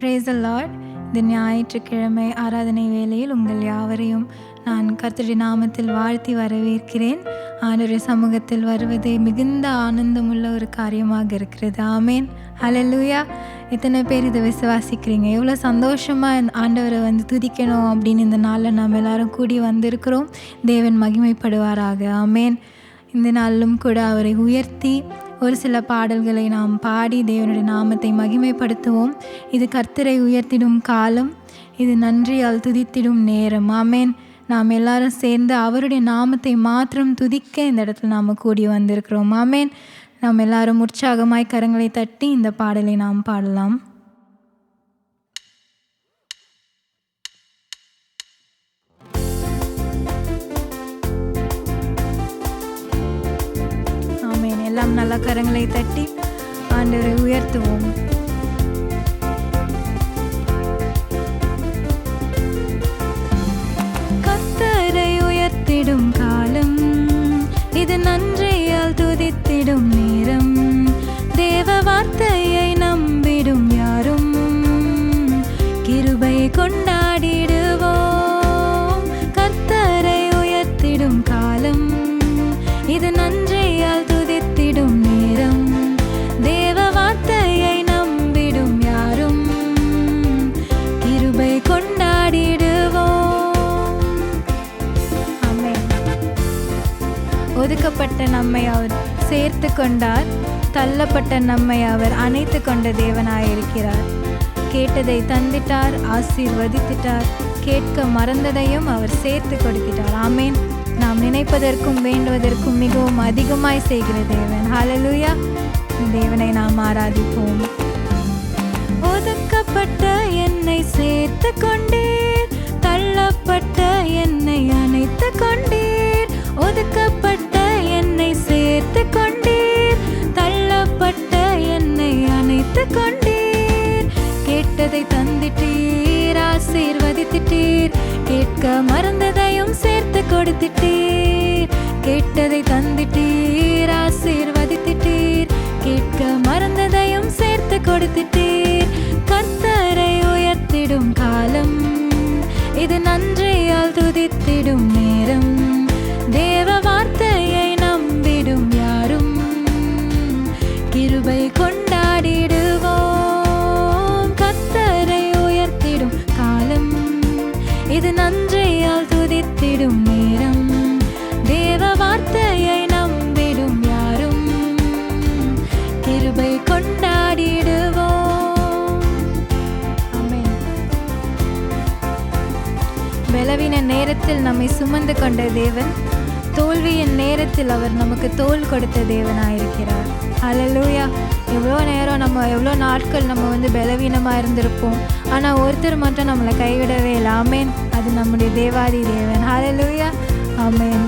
Praise the Lord. இந்த ஞாயிற்றுக்கிழமை ஆராதனை வேளையில் உங்கள் யாவரையும் நான் கர்த்தருடைய நாமத்தில் வாழ்த்தி வரவேற்கிறேன். ஆண்டவருடைய சமூகத்தில் வருவது மிகுந்த ஆனந்தமுள்ள ஒரு காரியமாக இருக்கிறது. ஆமேன், ஹல்லேலூயா. எத்தனை பேர் இதை விசுவாசிக்கிறீங்க? எவ்வளோ சந்தோஷமாக ஆண்டவரை துதிக்கணும் அப்படின்னு இந்த நாளில் நாம் எல்லாரும் கூடி வந்திருக்கிறோம். தேவன் மகிமைப்படுவாராக. ஆமேன். இந்த நாளிலும் கூட அவரை உயர்த்தி ஒரு சில பாடல்களை நாம் பாடி தேவனுடைய நாமத்தை மகிமைப்படுத்துவோம். இது கர்த்தரை உயர்த்திடும் காலம், இது நன்றியால் துதித்திடும் நேரம். ஆமேன். நாம் எல்லாரும் சேர்ந்து அவருடைய நாமத்தை மாத்திரம் துதிக்க இந்த இடத்துல நாம் கூடி வந்திருக்கிறோம். ஆமேன். நாம் எல்லாரும் உற்சாகமாய் கரங்களை தட்டி இந்த பாடலை நாம் பாடலாம். எல்லாம் நல்ல கரங்களை தட்டி ஆண்டவரை உயர்த்துவோம். கர்த்தரை உயர்த்திடும் காலம், இது நன்றியால் துதித்திடும் நேரம். தேவ வார்த்தையை நம்பிடும் யாரும் கிருபையை கொண்டாடிடுவோம். கர்த்தரை உயர்த்திடும் காலம், இது நன்றியால் துதித்திடும் நேரம். தேவ வார்த்தையை நம்பிடும் யாரும் கிருபை கொண்டாடிடுவோம். ஆமென். ஒதுக்கப்பட்ட நம்மை அவர் சேர்த்து கொண்டார், தள்ளப்பட்ட நம்மை அவர் அணைத்து கொண்ட தேவனாயிருக்கிறார். கேட்டதை தந்திட்டார், ஆசீர்வதித்திட்டார். கேட்க மறந்ததையும் அவர் சேர்த்து கொடுத்திட்டார். ஆமேன். நாம் நினைப்பதற்கும் வேண்டுவதற்கும் மிகவும் அதிகமாய் செய்கிற தேவன். ஹல்லேலூயா. தேவனை நாம் ஆராதிப்போம். ஒதுக்கப்பட்ட என்னை சேர்த்து கொண்டீர், தள்ளப்பட்ட என்னை அணைத்து கொண்டீர். ஒதுக்கப்பட்ட என்னை சேர்த்து கொண்டீர், தள்ளப்பட்ட என்னை அணைத்து கொண்டீர். கேட்டதை தந்திட்டீர், ஆசீர்வதித்திட்டீர். கேட்க மறந்ததையும் சேர்த்து கொடுத்திட்டீர். கேட்டதை தந்திட்டீர், ஆசீர்வதித்திட்டீர். கேட்க மறந்ததையும் சேர்த்து கொடுத்திட்டீர். கர்த்தரை உயர்த்திடும் காலம், இது நன்றியால் துதித்திடும் நேரம். தேவ வார்த்தையை நம்பிடும் யாரும் கிருபை கொண்டாடிடுவோம். கர்த்தரை உயர்த்திடும் காலம், இது நன்றியால் துதித்திடும் நேரம். தேவ வார்த்தையை நம்பிடும் யாரும் கிருபை கொண்டாடிடுவோம். ஆமென். பலவீன நேரத்தில் நம்மை சுமந்து கொண்ட தேவன், தோல்வியின் நேரத்தில் அவர் நமக்கு தோள் கொடுத்த தேவனாயிருக்கிறார். ஹல்லேலூயா. எவ்வளோ நாட்கள் நம்ம பலவீனமாக இருந்திருப்போம். ஆனால் ஒருத்தர் மட்டும் நம்மளை கைவிடவே இல்லை. ஆமேன். அது நம்முடைய தேவாதி தேவன். ஹல்லேலூயா. ஆமேன்.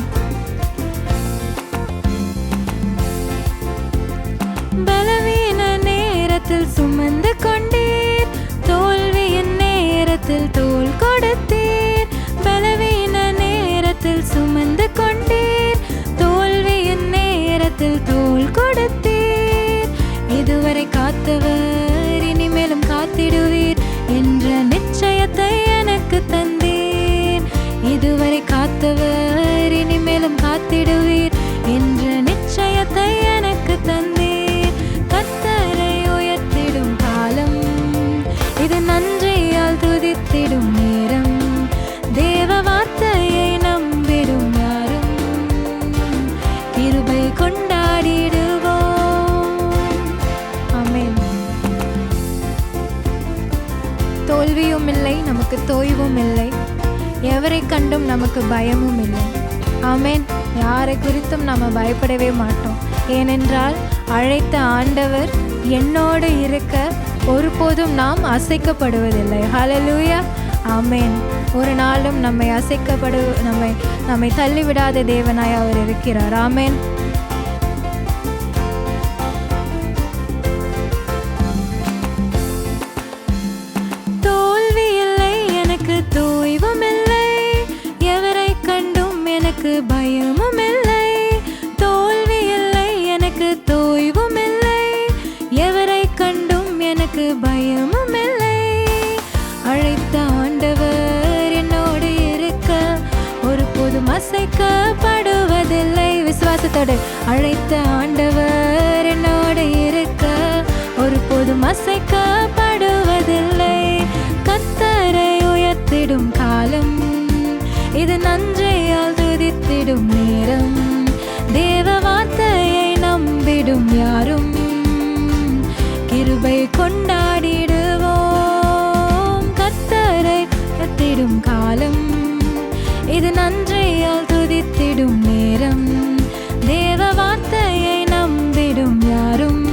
பலவீன நேரத்தில் சுமந்து கொண்டீர், தோல்வியின் நேரத்தில் தோள் கொடுத்தீர். பலவீன நேரத்தில் சுமந்து கொண்டீர், தோல்வியின் நேரத்தில் தோள் கொடுத்தீர். இதுவரை காத்தவர் இனிமேலும் காத்திடுவீர் என்ற நிச்சயத்தை எனக்கு தந்தீர். இதுவரை காத்தவர் இனிமேலும் காத்திடுவீர் என்ற நிச்சயத்தை எனக்கு தந்தீர். கர்த்தரை உயர்த்திடும் காலம், இது நன்றியால் துதித்திடும் நேரம். தேவ வார்த்தையை நம்பிடும் யாரும் கிருபை கொண்டாடிடுவோம். ஆமென். தோல்வியும் இல்லை, நமக்கு தோய்வும் இல்லை. எவரை கண்டும் நமக்கு பயமும் இல்லை. ஆமென். யாரை குறித்தும் நாம் பயப்படவே மாட்டோம். ஏனென்றால் அழைத்த ஆண்டவர் என்னோடு இருக்க ஒருபோதும் நாம் அசைக்கப்படுவதில்லை. ஹல்லேலூயா. ஆமென். ஒரு நாளும் நம்மை தள்ளிவிடாத தேவனாய் அவர் இருக்கிறார். ஆமென். தோல்வி இல்லை, எனக்கு தோய்வும் இல்லை. எவரை கண்டும் எனக்கு பயமும் இல்லை. தோல்வி இல்லை, எனக்கு தோய்வும் இல்லை. எவரை கண்டும் எனக்கு பயமும் இல்லை. என்னோடு அழைத்த ஆண்டவர் என்னோடு இருக்க ஒருபோதும் அசைக்கப்படுவதில்லை. கர்த்தரை உயர்த்திடும் காலம் இது, நன்றியால் துதித்திடும் நேரம். தேவ வார்த்தையை நம்பிடும் யாரும் கிருபை கொண்டாடிடுவோம். கர்த்தரை உயர்த்திடும் காலம் இது, நன்றியால் துதித்திடும் நேரம். தேவ வார்த்தையை நம்பிடும் யாரும்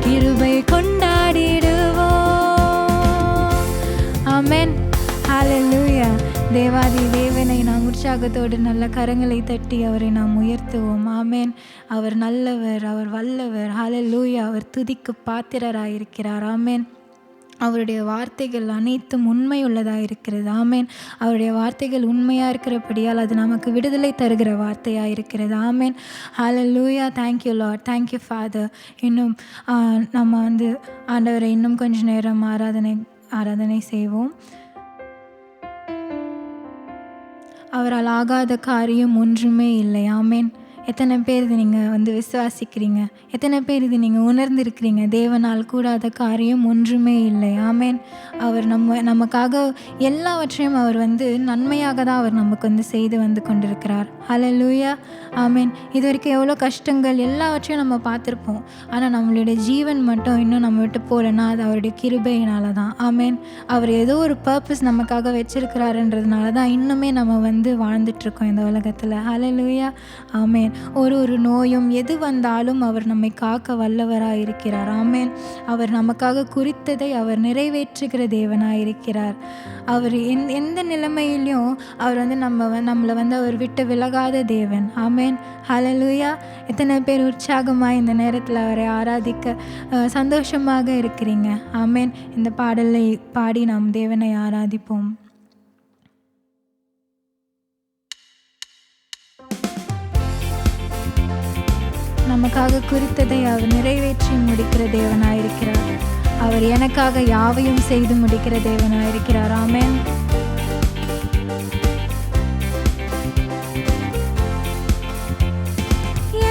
கிருபை கொண்டாடிடுவோம். ஆமென். ஹல்லேலூயா. தேவாதி தேவனை நாம் உற்சாகத்தோடு நல்ல கரங்களை தட்டி அவரை நாம் உயர்த்துவோம். ஆமென். அவர் நல்லவர், அவர் வல்லவர். ஹல்லேலூயா. அவர் துதிக்கு பாத்திரராயிருக்கிறார். ஆமென். அவருடைய வார்த்தைகள் அனைத்தும் உண்மையுள்ளதாக இருக்கிறது. ஆமேன். அவருடைய வார்த்தைகள் உண்மையாக இருக்கிறபடியால் அது நமக்கு விடுதலை தருகிற வார்த்தையாக இருக்கிறது. ஆமேன். ஹல்லேலூயா. Thank you Lord. Thank you Father. இன்னும் நம்ம ஆண்டவரை இன்னும் கொஞ்ச நேரம் ஆராதனை செய்வோம். அவரால் ஆகாத காரியம் ஒன்றுமே இல்லை. ஆமேன். எத்தனை பேர் இது நீங்கள் விசுவாசிக்கிறீங்க? எத்தனை பேர் இது நீங்கள் உணர்ந்திருக்கிறீங்க? தேவனால் கூடாத காரியம் ஒன்றுமே இல்லை. ஆமேன். அவர் நமக்காக எல்லாவற்றையும் அவர் நன்மையாக தான் அவர் நமக்கு செய்து கொண்டிருக்கிறார். ஹல்லேலூயா. ஆமேன். இது வரைக்கும் எவ்வளோ கஷ்டங்கள் எல்லாவற்றையும் நம்ம பார்த்துருப்போம். ஆனால் நம்மளுடைய ஜீவன் மட்டும் இன்னும் நம்ம விட்டு போகலன்னா அது அவருடைய கிருபையினால தான். ஆமேன். அவர் ஏதோ ஒரு பர்பஸ் நமக்காக வச்சிருக்கிறாருன்றதுனால தான் இன்னுமே நம்ம வாழ்ந்துட்டுருக்கோம் இந்த உலகத்தில். ஹல்லேலூயா. ஆமேன். ஒரு நோயும் எது வந்தாலும் அவர் நம்மை காக்க வல்லவராக இருக்கிறார். ஆமேன். அவர் நமக்காக குறித்ததை அவர் நிறைவேற்றுகிற தேவனாக இருக்கிறார். அவர் எந்த நிலைமையிலையும் அவர் நம்மளை அவர் விட்டு விலகாத தேவன். ஆமேன். ஹல்லேலூயா. எத்தனை பேர் உற்சாகமாக இந்த நேரத்தில் அவரை ஆராதிக்க சந்தோஷமாக இருக்கிறீங்க? ஆமேன். இந்த பாடலை பாடி நாம் தேவனை ஆராதிப்போம். நமக்காக குறித்ததை அவர் நிறைவேற்றி முடிக்கிற தேவனாயிருக்கிறார். அவர் எனக்காக யாவையும் செய்து முடிக்கிற தேவனாயிருக்கிறார். ஆமென்.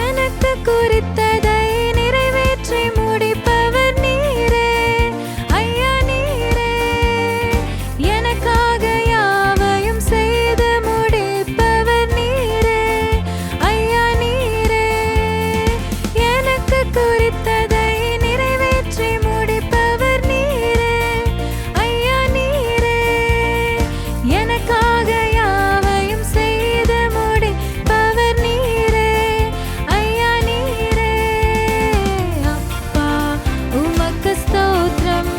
எனக்கு குறித்ததை நிறைவேற்றி முடிப்பவர் நீரே, ஐயா நீரே. எனக்காக யாவையும் செய்து முடிப்பவர் நீரே, ஐயா நீரே. எனக்கு குறித்ததை நிறைவேற்றி முடிப்பவர் நீரே, ஐயா நீரே. எனக்காக யாவையும் செய்து முடிப்பவர் நீரே, ஐயா நீரே. அப்பா உமக்கு ஸ்தோத்திரம்,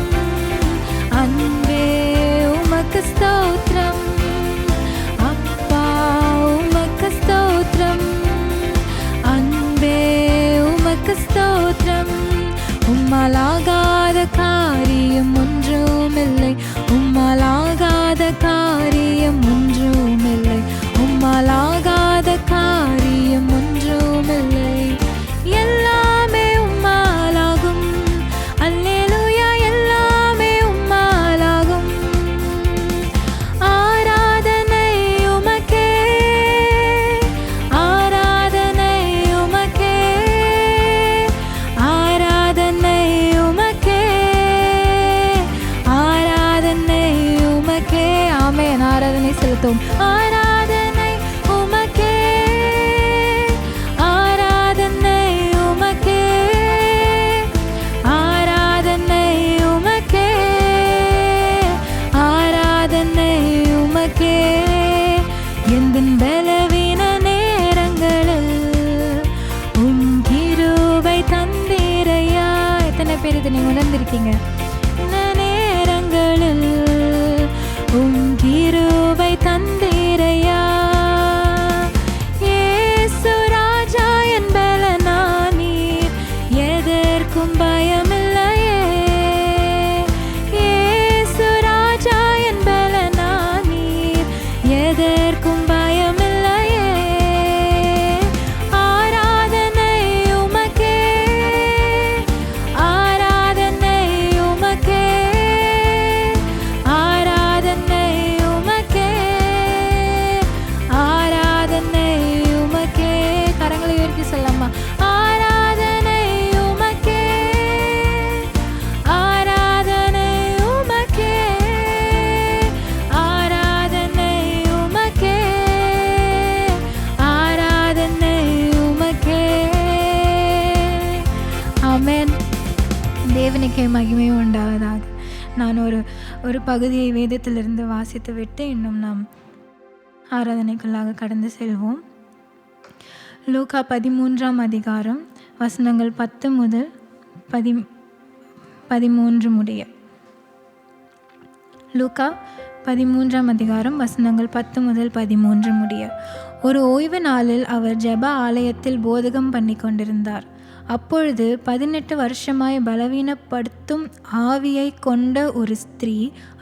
அன்பே உமக்கு ஸ்தோத்திரம். அப்பா உமக்கு ஸ்தோத்திரம், அன்பே உமக்கு ஸ்தோத்திரம். உம்மாலாகாத காரியம் ஒன்றுமில்லை, உம்மாலாகாத காரியம் ஒன்றுமில்லை, உம்மாலாகாத காரியம் ஒன்றுமில்லை. எல்லாமே உம்மாலாகும். அல்லேலூயா. எல்லாமே உம்மாலாகும். ஆராதனை உமக்கே, ஆராதனை உமக்கே, ஆராதனை உமக்கே, ஆராதனை உமக்கே. ஆமென். ஆராதனை செலுத்தும். ஆராதனை உமக்கே, ஆராதனை உமக்கே, ஆராதனை உமக்கே, ஆராதனை உமக்கே. எந்தன் பலவீன நேரங்களில் உம் கிருபை தந்தீரையா. எத்தனை பேர் இதை நீங்கள் உணர்ந்திருக்கீங்க? இந்த நேரங்களில் உம் கிருபை தந்தீரையா. இயேசு ராஜா என் பலனானீர், எதற்கும் பயமில்லையே. இயேசு ராஜா என் பலனானீர், எதற்கும் பயமில்லையே. ஆராதனை உமக்கே, ஆராதனை அன்னைக்கே மகிமையும் உண்டாவதாக. நான் ஒரு பகுதியை வேதத்திலிருந்து வாசித்து விட்டு இன்னும் நாம் ஆராதனைக்குள்ளாக கடந்து செல்வோம். லூக்கா 13ஆம் அதிகாரம் வசனங்கள் 10 முதல் 13 முடிய. லூக்கா 13ஆம் அதிகாரம் வசனங்கள் 10 முதல் 13 முடிய. ஒரு ஓய்வு நாளில் அவர் ஜெப ஆலயத்தில் போதகம் பண்ணி கொண்டிருந்தார். அப்பொழுது 18 வருஷமாய் பலவீனப்படுத்தும் ஆவியை கொண்ட ஒரு ஸ்திரீ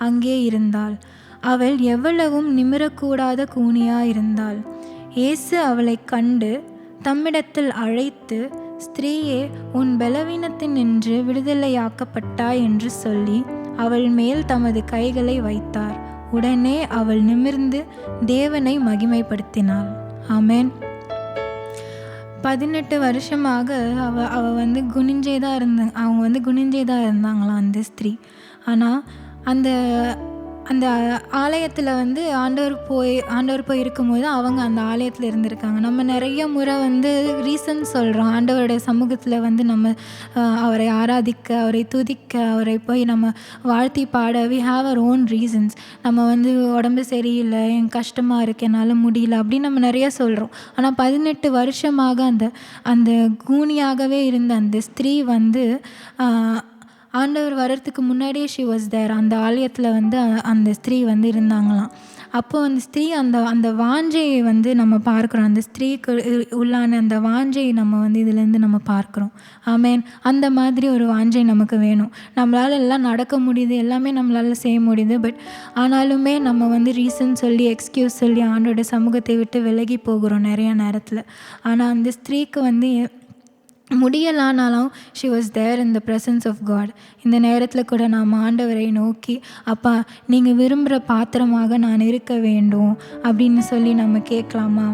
அங்கே இருந்தாள். அவள் எவ்வளவும் நிமிரக்கூடாத கூனியாயிருந்தாள். இயேசு அவளை கண்டு தம்மிடத்தில் அழைத்து, ஸ்திரீயே, உன் பலவீனத்தினின்று விடுதலையாக்கப்பட்டாய் என்று சொல்லி அவள் மேல் தமது கைகளை வைத்தார். உடனே அவள் நிமிர்ந்து தேவனை மகிமைப்படுத்தினாள். ஆமென். 18 வருஷமாக அவங்க குனிஞ்சே தான் இருந்தாங்களாம் அந்த ஸ்திரீ. ஆனால் அந்த ஆலயத்தில் ஆண்டவர் போய் இருக்கும்போது அவங்க அந்த ஆலயத்தில் இருந்திருக்காங்க. நம்ம நிறைய முறை ரீசன் சொல்கிறோம். ஆண்டவருடைய சமூகத்தில் நம்ம அவரை ஆராதிக்க, அவரை துதிக்க, அவரை போய் நம்ம வாழ்த்தி பாட we have our own reasons. நம்ம உடம்பு சரியில்லை, என் கஷ்டமாக இருக்குது, என்னால் முடியல அப்படின்னு நம்ம நிறைய சொல்கிறோம். ஆனால் 18 வருஷமாக அந்த கூனியாகவே இருந்த அந்த ஸ்திரீ ஆண்டவர் வர்றதுக்கு முன்னாடியே ஷி வாஸ் தேர். அந்த ஆலயத்தில் அந்த ஸ்திரீ இருந்தாங்களாம். அப்போது அந்த ஸ்திரீ அந்த வாஞ்சையை நம்ம பார்க்குறோம். அந்த ஸ்திரீக்கு உள்ளான அந்த வாஞ்சையை நம்ம இதுலேருந்து நம்ம பார்க்குறோம். ஆமேன். அந்த மாதிரி ஒரு வாஞ்சை நமக்கு வேணும். நம்மளால் எல்லாம் நடக்க முடியுது, எல்லாமே நம்மளால் செய்ய முடியுது. பட் ஆனாலுமே நம்ம ரீசன் சொல்லி, எக்ஸ்கியூஸ் சொல்லி ஆண்டோட சமூகத்தை விட்டு விலகி போகிறோம் நிறைய நேரத்தில். ஆனால் அந்த ஸ்திரீக்கு முடியலானாலும் she was there in the presence of God. இந்த நேரத்தில் கூட நாம் ஆண்டவரை நோக்கி, அப்பா நீங்கள் விரும்புகிற பாத்திரமாக நான் இருக்க வேண்டும் அப்படின்னு சொல்லி நம்ம கேட்கலாமா?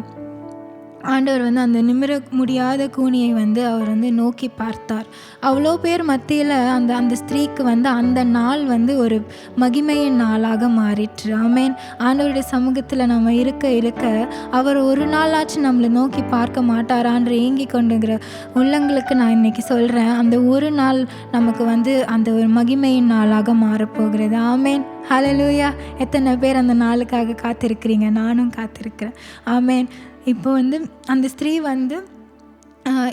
ஆண்டவர் அந்த நிமிர முடியாத கூனியை அவர் நோக்கி பார்த்தார். அவ்வளோ பேர் மத்தியில் அந்த ஸ்திரீக்கு அந்த நாள் ஒரு மகிமையின் நாளாக மாறிற்று. ஆமேன். ஆண்டவருடைய சமூகத்தில் நம்ம இருக்க அவர் ஒரு நாளாச்சும் நம்மளை நோக்கி பார்க்க மாட்டாரான்ற ஏங்கி கொண்டுங்கிற உள்ளங்களுக்கு நான் இன்றைக்கி சொல்கிறேன். அந்த ஒரு நாள் நமக்கு அந்த ஒரு மகிமையின் நாளாக மாறப்போகிறது. ஆமேன். ஹல்லேலூயா. எத்தனை பேர் அந்த நாளுக்காக காத்திருக்கிறீங்க? நானும் காத்திருக்கிறேன். ஆமேன். இப்போ அந்த ஸ்திரீ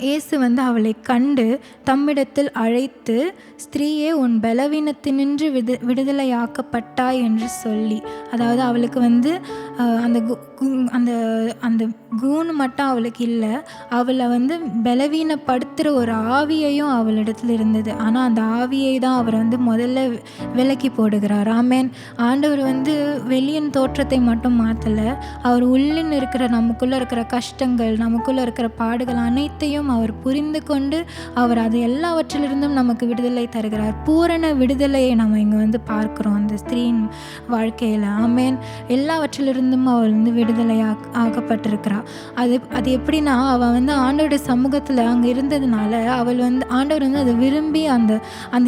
இயேசு அவளை கண்டு தம்மிடத்தில் அழைத்து, ஸ்திரீயே, உன் பலவீனத்தினின்று விடுதலையாக்கப்பட்டாய் என்று சொல்லி, அதாவது அவளுக்கு அந்த அந்த கூணு மட்டும் அவளுக்கு இல்லை, அவளை பலவீனப்படுத்துகிற ஒரு ஆவியையும் அவளிடத்தில் இருந்தது. ஆனால் அந்த ஆவியை தான் அவர் முதல்ல விலக்கி போடுகிறார். ஆமேன். ஆண்டவர் வெளியின் தோற்றத்தை மட்டும் மாற்றலை, அவர் உள்ளின்னு இருக்கிற நமக்குள்ளே இருக்கிற கஷ்டங்கள், நமக்குள்ளே இருக்கிற பாடுகள் அனைத்தையும் அவர் புரிந்து கொண்டு அவர் அது எல்லாவற்றிலிருந்தும் நமக்கு விடுதலை தருகிறார். பூரண விடுதலையை நம்ம இங்கே பார்க்குறோம் அந்த ஸ்திரீயின் வாழ்க்கையில். ஆமேன். எல்லாவற்றிலிருந்தும் அவள் விடுதலை ஆக்கப்பட்டிருக்கிறாள். அது எப்படின்னா, அவள் ஆண்டோட சமூகத்தில் அங்கே இருந்ததுனால அவள் ஆண்டவர் அதை விரும்பி அந்த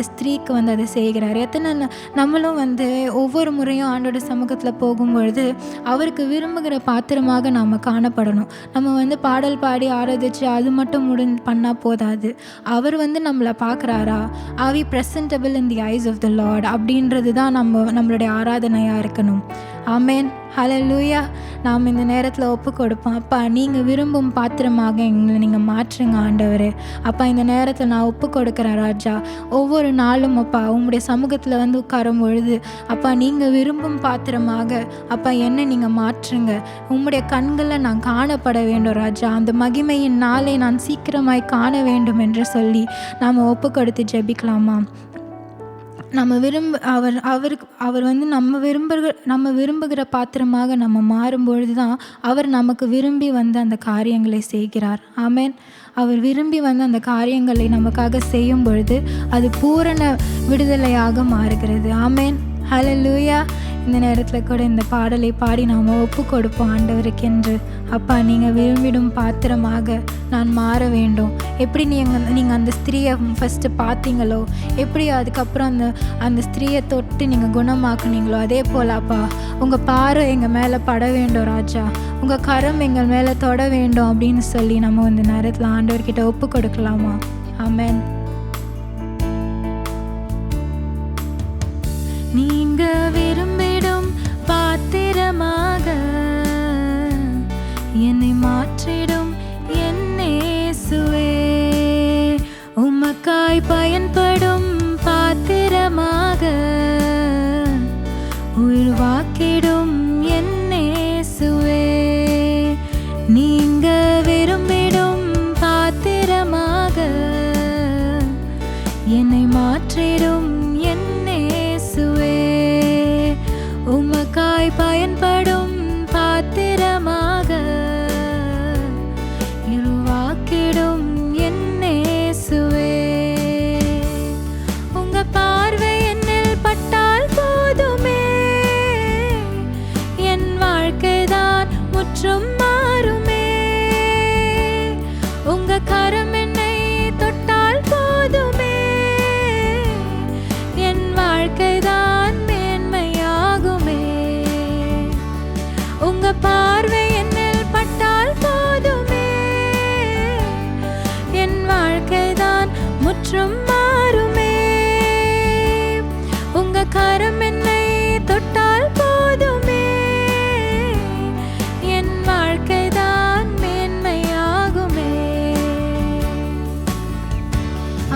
ஸ்திரீக்கு அதை செய்கிறார். எத்தனை நம்மளும் ஒவ்வொரு முறையும் ஆண்டோட சமூகத்தில் போகும்பொழுது அவருக்கு விரும்புகிற பாத்திரமாக நாம் காணப்படணும். நம்ம பாடல் பாடி ஆராதிச்சு அது மட்டும் பண்ணால் போதாது. அவர் நம்மளை பார்க்குறாரா? Are we presentable in the eyes of the Lord அப்படின்றது தான் நம்மளுடைய ஆராதனையாக இருக்கணும். ஆமேன். ஹல்லேலூயா. நாம் இந்த நேரத்தில் ஒப்பு கொடுப்போம். அப்பா, நீங்கள் விரும்பும் பாத்திரமாக எங்களை நீங்கள் மாற்றுங்க ஆண்டவரே. அப்பா, இந்த நேரத்தில் நான் ஒப்பு கொடுக்குறேன் ராஜா. ஒவ்வொரு நாளும் அப்பா உங்களுடைய சமூகத்தில் உட்காரும் பொழுது அப்பா நீங்கள் விரும்பும் பாத்திரமாக அப்பா என்னை நீங்கள் மாற்றுங்க. உங்களுடைய கண்களில் நான் காணப்பட வேண்டும் ராஜா. அந்த மகிமையின் நாளை நான் சீக்கிரமாய் காண வேண்டும் என்று சொல்லி நாம் ஒப்பு கொடுத்து ஜெபிக்கலாமா? நம்ம நம்ம விரும்புகிற பாத்திரமாக நம்ம மாறும்பொழுது தான் அவர் நமக்கு விரும்பி அந்த காரியங்களை செய்கிறார். ஆமேன். அவர் விரும்பி அந்த காரியங்களை நமக்காக செய்யும் பொழுது அது பூரண விடுதலையாக மாறுகிறது. ஆமேன். ஹல்லேலூயா. இந்த நேரத்தில் கூட இந்த பாடலை பாடி நாம் ஒப்பு கொடுப்போம் ஆண்டவருக்கென்று. அப்பா, நீங்கள் விரும்பிடும் பாத்திரமாக நான் மாற வேண்டும். எப்படி நீங்கள் அந்த ஸ்திரீயை ஃபஸ்ட்டு பார்த்தீங்களோ, எப்படி அதுக்கப்புறம் அந்த ஸ்திரீயை தொட்டு நீங்கள் குணமாக்குனீங்களோ, அதே போல் அப்பா உங்கள் பார்வை எங்கள் மேலே பட வேண்டும் ராஜா. உங்கள் கரம் எங்கள் மேலே தொட வேண்டும் அப்படின்னு சொல்லி நம்ம இந்த நேரத்தில் ஆண்டவர்கிட்ட ஒப்பு கொடுக்கலாமா? ஆமென். உருவாக்கிடும் என் இயேசுவே, நீங்க விரும்பிடும் பாத்திரமாக என்னை மாற்றிடும் என் இயேசுவே, உமக்காய் பயன்படும் பாத்திரமாக உருவாக்கிடும் என் இயேசுவே. உங்க பார்வை என்னில் பட்டால் போதுமே, என் வாழ்க்கைதான் முற்றும் மாறுமே. உங்க கரம் என்னை தொட்டால் போதுமே, என் வாழ்க்கைதான் மேன்மையாகுமே. உங்க பார்வை என்னில் பட்டால் போதுமே, என் வாழ்க்கைதான் முற்றும் மாறுமே. உங்க கரம் என்னை தொட்டால் போதுமே, என் வாழ்க்கைதான் மேன்மையாகுமே.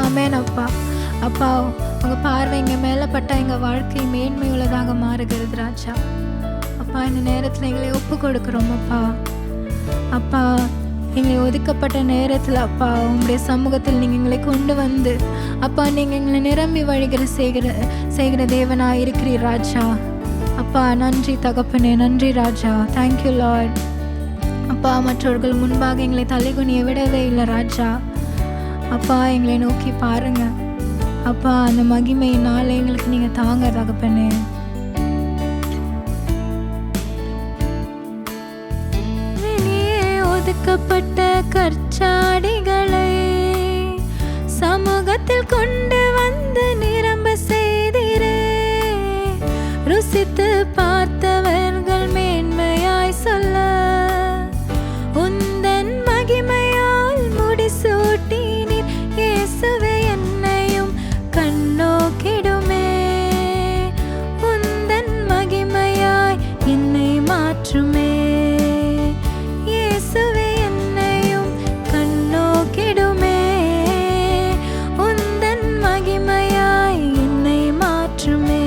ஆமென். அப்பா அப்பா, உங்க பார்வை எங்க மேல பட்டா எங்க வாழ்க்கை மேன்மை உள்ளதாக மாறுகிறது ராஜா. அப்பா, இந்த நேரத்துல எங்களை ஒப்பு கொடுக்கிறோம் அப்பா. அப்பா, எங்களை ஒதுக்கப்பட்ட நேரத்தில் அப்பா உங்களுடைய சமூகத்தில் நீங்கள் எங்களை கொண்டு வந்து அப்பா நீங்கள் எங்களை நிரம்பி வழிகிற செய்கிற தேவனாக இருக்கிறீர் ராஜா. அப்பா, நன்றி தகப்பனே, நன்றி ராஜா. Thank you Lord. அப்பா, மற்றவர்கள் முன்பாக எங்களை தலைகுனிய விடவே இல்லை ராஜா. அப்பா, எங்களை நோக்கி பாருங்க அப்பா, அந்த மகிமையினால எங்களுக்கு நீங்கள் தாங்க தகப்பனே. ஒதுக்கப்பட்ட கற்சாடிகளை சமூகத்தில் கொண்டு வந்து நிரம்ப செய்தீரே, ருசித்து பார்த்தவர்கள் மேன்மையாய் சொல்ல உந்தன் மகிமையால் முடிசூட்டினீர் இயேசுவே, என்னையும் கண்ணோக்கிடுமே. உந்தன் மகிமையாய் என்னை மாற்றுமே, இயேசுவே என்னையும் கண்ணோக்கிடுமே. உந்தன் மகிமையாய் என்னை மாற்றுமே.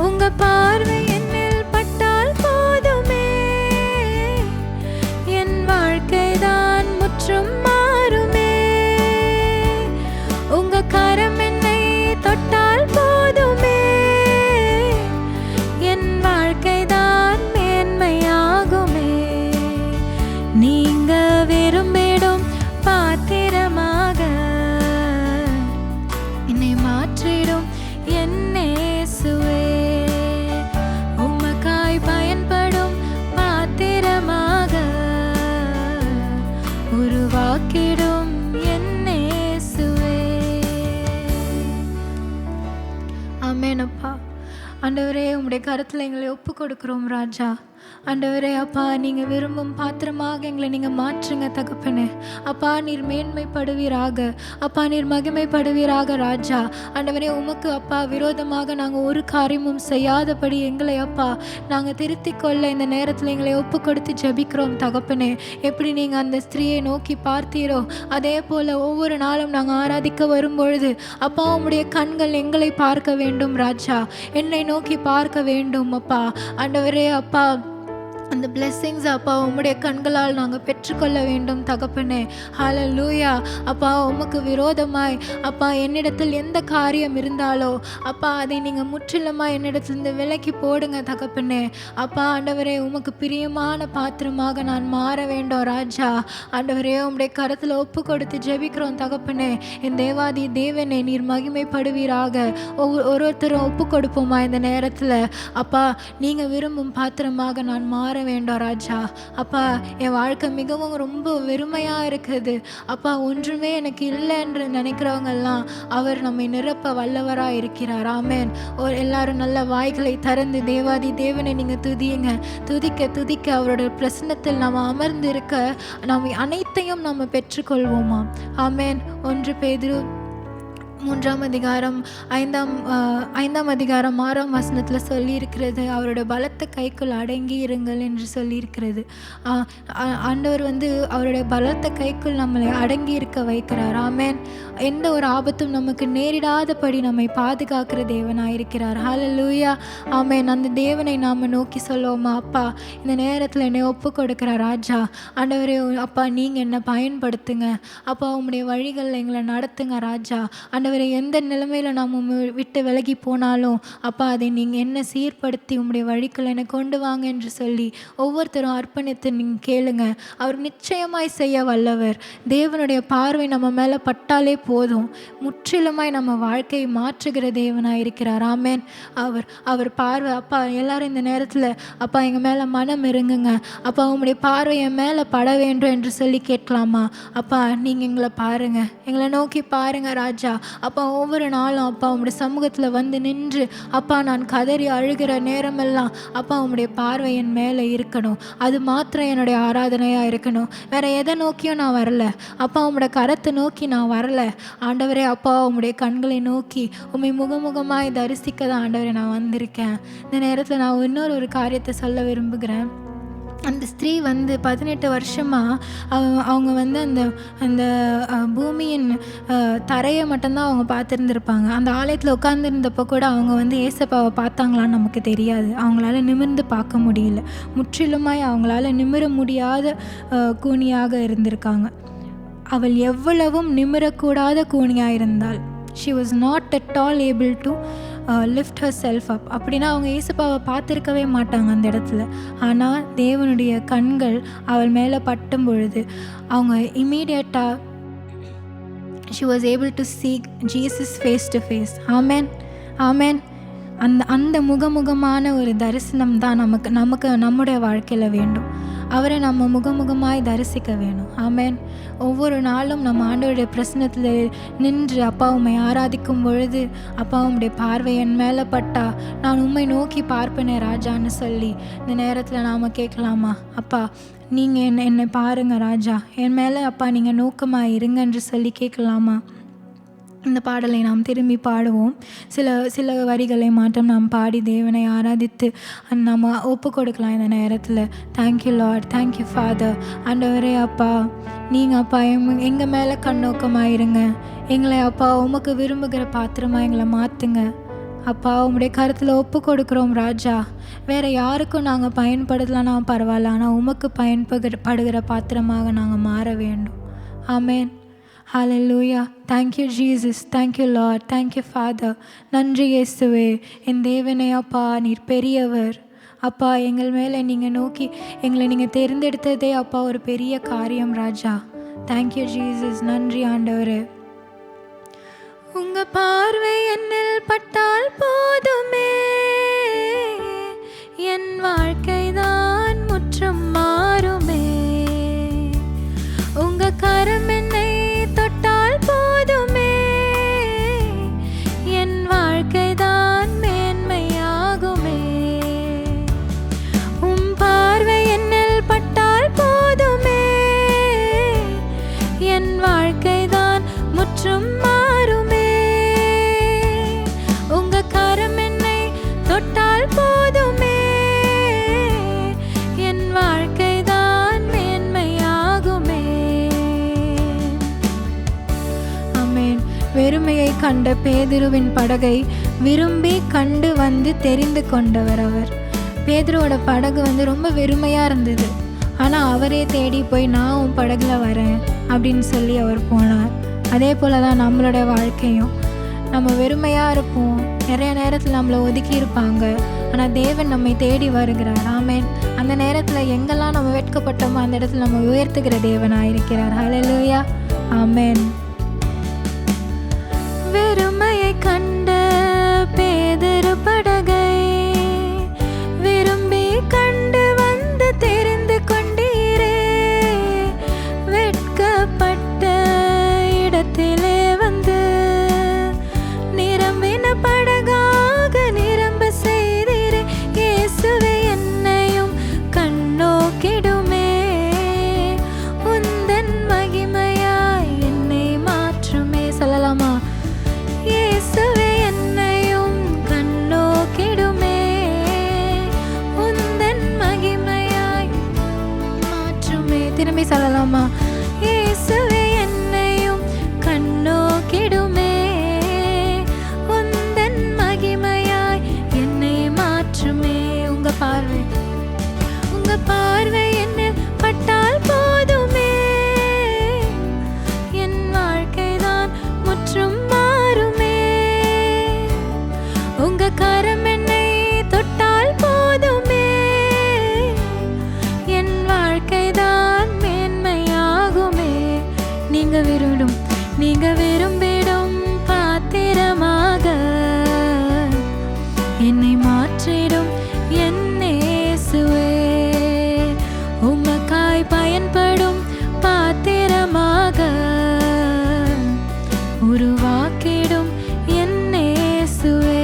உங்க பார்வை என்னில் பட்டால் போதுமே, என் வாழ்க்கைதான் முற்றும் மாறுமே. உங்க கரம் என்னை தொட்டால் போதுமே, என் வாழ்க்கைதான் மேன்மையாகுமே. நீங்க விரும்பிடும் பாத்திரமாக என்னை மாற்றிடும் என் இயேசுவே, உமக்காய் பயன்படும் பாத்திரமாக உருவாக்கிடும் என் இயேசுவே. ஆமென். அப்பா, ஆண்டவரே, உம்முடைய கருத்தில் எங்களை ஒப்பு கொடுக்கிறோம் ராஜா. ஆண்டவரே அப்பா, நீங்கள் விரும்பும் பாத்திரமாக எங்களை நீங்கள் மாற்றுங்க தகப்பனே. அப்பா, நீர் மேன்மைப்படுவீராக, அப்பா நீர் மகிமைப்படுவீராக ராஜா. ஆண்டவரே, உமக்கு அப்பா விரோதமாக நாங்கள் ஒரு காரியமும் செய்யாதபடி எங்களை அப்பா நாங்கள் திருத்திக் கொள்ள இந்த நேரத்தில் எங்களை ஒப்பு கொடுத்து ஜெபிக்கிறோம் தகப்பனே. எப்படி நீங்கள் அந்த ஸ்திரீயை நோக்கி பார்த்தீரோ அதே போல் ஒவ்வொரு நாளும் நாங்கள் ஆராதிக்க வரும்பொழுது அப்பா உம்முடைய கண்கள் எங்களை பார்க்க வேண்டும் ராஜா, என்னை நோக்கி பார்க்க வேண்டும் அப்பா. ஆண்டவரே அப்பா, அந்த பிளெஸ்ஸிங்ஸ் அப்பா உம்முடைய கண்களால் நாங்கள் பெற்றுக்கொள்ள வேண்டும் தகப்பனே. ஹல்லேலூயா. அப்பா, உமக்கு விரோதமாய் அப்பா என்னிடத்தில் எந்த காரியம் இருந்தாலோ அப்பா அதை நீங்கள் முற்றிலுமாக என்னிடத்திலிருந்து விலக்கி போடுங்க தகப்பனே. அப்பா ஆண்டவரே, உமக்கு பிரியமான பாத்திரமாக நான் மாற வேண்டும் ராஜா. ஆண்டவரே, உம்முடைய கரத்தில் ஒப்பு கொடுத்து ஜெபிக்கிறோம் தகப்பனே. என் தேவாதி தேவனே, நீர் மகிமைப்படுவீராக. ஒருத்தரும் ஒப்பு கொடுப்போமா இந்த நேரத்தில்? அப்பா, நீங்கள் விரும்பும் பாத்திரமாக நான் மாற வேண்டும் ராஜா. அப்பா, என் வாழ்க்கை மிகவும் ரொம்ப வெறுமையாக இருக்குது அப்பா, ஒன்றுமே எனக்கு இல்லை என்று நினைக்கிறவங்கெல்லாம் அவர் நம்மை நிரப்ப வல்லவராக இருக்கிறார். ஆமென். எல்லாரும் நல்ல வாய்களை திறந்து தேவாதி தேவனை நீங்கள் துதியுங்க. துதிக்க துதிக்க அவரோட பிரசன்னத்தில் நாம் அமர்ந்து இருக்க நாம் அனைத்தையும் நாம் பெற்றுக்கொள்வோமா. ஆமென். 1 பேதுரு 3ஆம் அதிகாரம் 5ஆம் அதிகாரம் 6ஆம் வசனத்தில் சொல்லியிருக்கிறது, அவரோட பலத்த கைக்குள் அடங்கி இருங்கள் என்று சொல்லியிருக்கிறது. ஆண்டவர் அவருடைய பலத்த கைக்குள் நம்மளை அடங்கி இருக்க வைக்கிறார். ஆமேன். எந்த ஒரு ஆபத்தும் நமக்கு நேரிடாதபடி நம்மை பாதுகாக்கிற தேவனாயிருக்கிறார். ஹல்லேலூயா. ஆமேன். அந்த தேவனை நாம் நோக்கி சொல்லுவோமா, அப்பா இந்த நேரத்தில் என்னை ஒப்பு கொடுக்குற ராஜா, ஆண்டவரே அப்பா நீங்கள் என்னை பயன்படுத்துங்க அப்பா, உம்முடைய வழிகளில் எங்களை நடத்துங்க ராஜா. ஆண்டவரே எந்த நிலைமையில் நாம் விட்டு விலகி போனாலும் அப்பா அதை நீங்கள் என்ன சீர்படுத்தி உம்முடைய வழிக்குள் என்னை கொண்டு வாங்க என்று சொல்லி ஒவ்வொருத்தரும் அர்ப்பணித்து நீங்கள் கேளுங்க. அவர் நிச்சயமாய் செய்ய வல்லவர். தேவனுடைய பார்வை நம்ம மேலே பட்டாலே போதும், முற்றிலுமாய் நம்ம வாழ்க்கையை மாற்றுகிற தேவனாக இருக்கிறார். ஆமேன். அவர் பார்வை அப்பா எல்லாரும் இந்த நேரத்தில் அப்பா எங்கள் மேலே மனம் இருங்குங்க அப்பா, உம்முடைய பார்வை என் மேலே பட வேண்டும் என்று சொல்லி கேட்கலாமா? அப்பா நீங்கள் எங்களை பாருங்கள், எங்களை நோக்கி பாருங்கள் ராஜா. அப்பா ஒவ்வொரு நாளும் அப்பா உம்முடைய சமூகத்தில் வந்து நின்று அப்பா நான் கதறி அழுகிற நேரமெல்லாம் அப்பா உம்முடைய பார்வை என் மேலே இருக்கணும். அது மாத்திரம் என்னுடைய ஆராதனையாக இருக்கணும். வேறு எதை நோக்கியும் நான் வரல அப்பா, உம்முடைய கரத்தை நோக்கி நான் வரல ஆண்டவரே. அப்பா உம்முடைய கண்களை நோக்கி உம்மை முகமுகமாய் தரிசிக்க தான் ஆண்டவரே நான் வந்திருக்கேன். இந்த நேரத்தில் நான் இன்னொரு காரியத்தை சொல்ல விரும்புகிறேன். அந்த ஸ்திரீ 18 வருஷமாக அவங்க அந்த அந்த பூமியின் தரையை மட்டும்தான் அவங்க பார்த்துருந்துருப்பாங்க. அந்த ஆலயத்தில் உட்காந்துருந்தப்போ கூட அவங்க ஏசப்பாவை பார்த்தாங்களான்னு நமக்கு தெரியாது. அவங்களால நிமிர்ந்து பார்க்க முடியல. முற்றிலுமாய் அவங்களால நிமிர முடியாத கூனியாக இருந்திருக்காங்க. அவள் எவ்வளவும் நிமிரக்கூடாத கூனியாக இருந்தாள். she was not at all able to lift herself up. அப்படின்னா அவங்க ஏசப்பாவை பார்த்துருக்கவே மாட்டாங்க அந்த இடத்துல. ஆனால் தேவனுடைய கண்கள் அவள் மேலே பட்டும் பொழுது அவங்க இமீடியட்டாக she was able to see Jesus face to face. ஆமேன். ஆமேன். அந்த முகமுகமான ஒரு தரிசனம் தான் நமக்கு நம்முடைய வாழ்க்கையில் வேண்டும். அவரை நம்ம முகமுகமாய் தரிசிக்க வேணும். ஆமேன். ஒவ்வொரு நாளும் நம்ம ஆண்டவருடைய பிரசன்னத்தில் நின்று அப்பா உம்மை ஆராதிக்கும் பொழுது அப்பா உம்முடைய பார்வை என் மேலே பட்டா நான் உம்மை நோக்கி பார்ப்பேனே ராஜான்னு சொல்லி இந்த நேரத்தில் நாம் கேட்கலாமா? அப்பா நீங்கள் என்னை பாருங்கள் ராஜா, என் மேலே அப்பா நீங்கள் நோக்கமாக இருங்க என்று சொல்லி கேட்கலாமா? இந்த பாடலை நாம் திரும்பி பாடுவோம். சில வரிகளை மாற்றம் நாம் பாடி தேவனை ஆராதித்து நம்ம ஒப்பு கொடுக்கலாம் இந்த நேரத்தில். Thank you Lord, thank you father. ஆண்டவரே அப்பா நீங்கள் அப்பா எங்கள் மேலே கண்ணோக்கமாக இருங்க. எங்களை அப்பா உமக்கு விரும்புகிற பாத்திரமாக எங்களை மாற்றுங்க அப்பா. உம்முடைய கருத்தில் ஒப்பு கொடுக்குறோம் ராஜா. வேறு யாருக்கும் நாங்கள் பயன்படுத்தலான்னா பரவாயில்ல, ஆனால் உமக்கு பயன்படுகிற பாத்திரமாக நாங்கள் மாற வேண்டும். ஆமேன். ஹல்லேலூயா. Thank you Jesus, thank you Lord, thank you Father. நன்றி இயேசுவே. என் தேவனே அப்பா நீர் பெரியவர் அப்பா. எங்கள் மேலே நீங்கள் நோக்கி எங்களை நீங்கள் தேர்ந்தெடுத்ததே அப்பா ஒரு பெரிய காரியம் ராஜா. Thank you Jesus. நன்றி ஆண்டவரே. உங்கள் பார்வை என்னில் பட்டால் போதுமே, என் வாழ்க்கை தான் முற்றும் மாறுமே. உங்கள் கரம் என்னை தொட்டால் போதுமே, என் வாழ்க்கை தான் மேன்மையாகுமே. உம் பார்வை என்னில் பட்டால் போதுமே, என் வாழ்க்கை தான் முற்றும் மாறுமே. உங்க கரம் என்னை தொட்டால் போதுமே, என் வாழ்க்கை தான் மேன்மையாகுமே. ஆமென். வெறுமையை கண்ட பேதுருவின் படகை விரும்பி கண்டு தெரிந்து கொண்டவர் அவர். பேதுருவோட படகு ரொம்ப வெறுமையாக இருந்தது. ஆனால் அவரே தேடி போய் நான் உன் படகுல வரேன் அப்படின்னு சொல்லி அவர் போனார். அதே போல் தான் நம்மளோட வாழ்க்கையும். நம்ம வெறுமையாக இருப்போம், நிறைய நேரத்தில் நம்மளை ஒதுக்கி இருப்பாங்க. ஆனால் தேவன் நம்மை தேடி வருகிறார். ஆமேன். அந்த நேரத்தில் எங்கெல்லாம் நம்ம வெட்கப்பட்டோமோ அந்த இடத்துல நம்ம உயர்த்துகிற தேவனாக இருக்கிறார். ஹல்லேலூயா. ஆமேன். வெறுமையை கண்ட பேதுரு படகை விரும்பி கண்டு தெரிந்து கொண்டீரே. வெட்கப்பட்ட இடத்திலே நிரம்பின படகாக நிரம்ப செய்தீரே. இயேசுவே என்னையும் கண்ணோக்கிடுமே, உந்தன் மகிமையாய் என்னை பாடுவோமா? இயேசுவே என்னையும் கண்ணோக்கிடுமே, உந்தன் மகிமையாய் என்னை மாற்றுமே. உங்க பார்வை என்னில் பட்டால் போதுமே, என் வாழ்க்கைதான் முற்றும் மாறுமே. உங்க கரம் என்னை தொட்டால் போதுமே, என் வாழ்க்கைதான் மேன்மையாகுமே. நீங்க விரும்பிடும் பாத்திரமாக என்னை மாற்றிடும் என் இயேசுவே. உமக்காய் பயன்படும் பாத்திரமாக உருவாக்கிடும் என் இயேசுவே.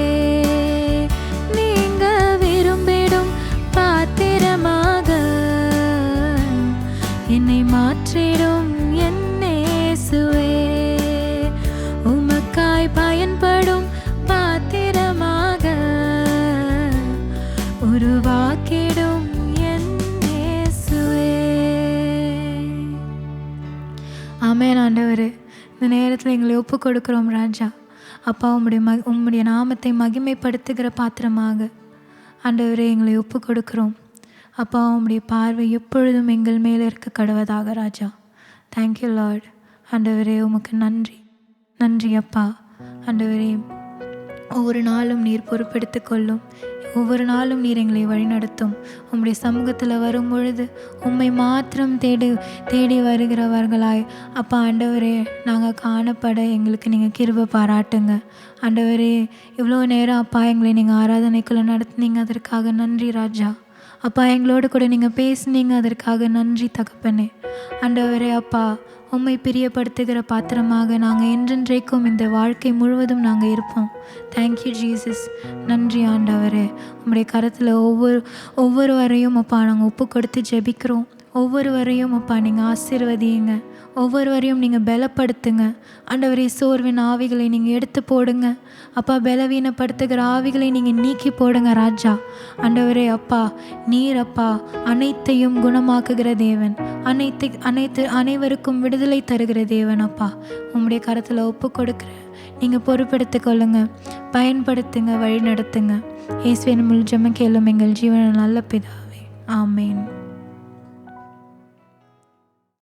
நீங்க விரும்பிடும் பாத்திரமாக என்னை மாற்றிடும் என் இயேசுவே. உமக்காய் பயன்படும் பாத்திரமாக உருவாக்கிடும் என் இயேசுவே. ஆமென். ஆண்டவரே, இந்த நேரத்தில் எங்களை ஒப்பு கொடுக்கிறோம் ராஜா. அப்பா, உம்முடைய நாமத்தை மகிமைப்படுத்துகிற பாத்திரமாக ஆண்டவரே எங்களை ஒப்பு கொடுக்கிறோம். அப்பா, உம்முடைய பார்வை எப்பொழுதும் எங்கள் மேலே இருக்க கடவதாக ராஜா. Thank you Lord. ஆண்டவரே, உமக்கு நன்றி அப்பா. ஆண்டவரே, ஒவ்வொரு நாளும் நீர் பொறுப்பெடுத்து கொள்ளும். ஒவ்வொரு நாளும் நீர் எங்களை வழிநடத்தும். உம்முடைய சமூகத்தில் வரும் பொழுது உம்மை மாத்திரம் தேடி வருகிறவர்களாய் அப்பா ஆண்டவரே நாங்கள் காணப்பட எங்களுக்கு நீங்கள் கிருபை பாராட்டுங்க. ஆண்டவரே, இவ்வளோ நேரம் அப்பா எங்களை நீங்கள் ஆராதனைக்குள்ளே நடத்துனீங்க, அதற்காக நன்றி ராஜா. அப்பா, எங்களோடு கூட நீங்கள் பேசுனீங்க, அதற்காக நன்றி தகப்பனே. ஆண்டவரே அப்பா, உம்மை பிரியப்படுத்துகிற பாத்திரமாக நாங்கள் என்றென்றைக்கும் இந்த வாழ்க்கை முழுவதும் நாங்கள் இருப்போம். Thank you Jesus. நன்றி ஆண்டவரே. உம்முடைய கரத்தில் ஒவ்வொருவரையும் அப்பா நாங்கள் ஒப்பு கொடுத்து ஜெபிக்கிறோம். ஒவ்வொருவரையும் அப்பா நீங்கள் ஆசீர்வதியுங்க. ஒவ்வொருவரையும் நீங்கள் பலப்படுத்துங்க ஆண்டவரே. சோர்வின் ஆவிகளை நீங்கள் எடுத்து போடுங்க அப்பா. பலவீனப்படுத்துகிற ஆவிகளை நீங்கள் நீக்கி போடுங்க ராஜா. ஆண்டவரே அப்பா, நீர் அப்பா அனைத்தையும் குணமாக்குகிற தேவன், அனைவருக்கும் விடுதலை தருகிற தேவன் அப்பா. உம்முடைய கரத்தில் ஒப்பு கொடுக்குற நீங்கள் பொறுப்பெடுத்து கொள்ளுங்க, பயன்படுத்துங்க, வழி நடத்துங்க. இயேசுவின் மூலம் ஜெபம் கேளும் எங்கள் ஜீவன நல்ல பிதாவே. ஆமேன்.